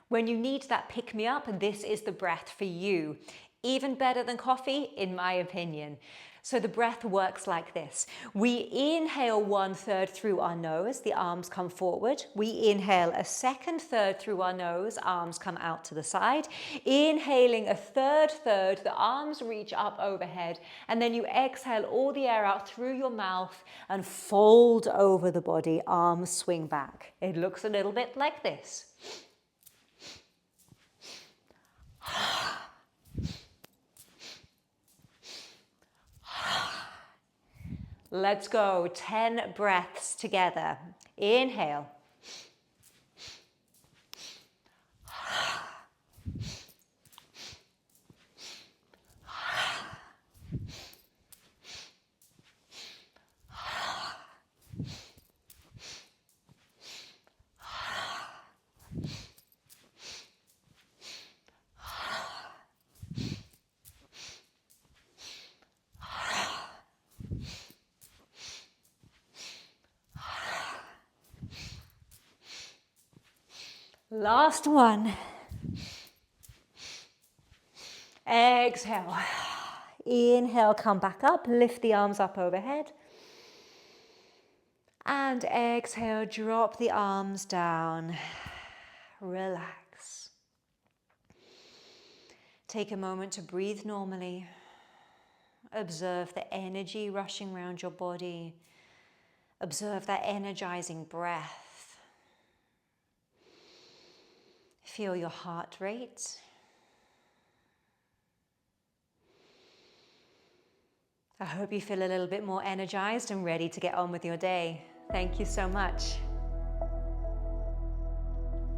When you need that pick-me-up, this is the breath for you. Even better than coffee, in my opinion. So the breath works like this. We inhale 1/3 through our nose, the arms come forward. We inhale a second third through our nose, arms come out to the side. Inhaling a third, the arms reach up overhead. And then you exhale all the air out through your mouth and fold over the body, arms swing back. It looks a little bit like this. Let's go, 10 breaths together. Inhale. Last one. Exhale. Inhale, come back up, lift the arms up overhead. And exhale, drop the arms down. Relax. Take a moment to breathe normally. Observe the energy rushing around your body. Observe that energizing breath. Feel your heart rate. I hope you feel a little bit more energized and ready to get on with your day. Thank you so much.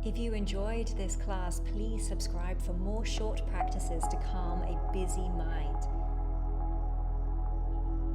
If you enjoyed this class, please subscribe for more short practices to calm a busy mind.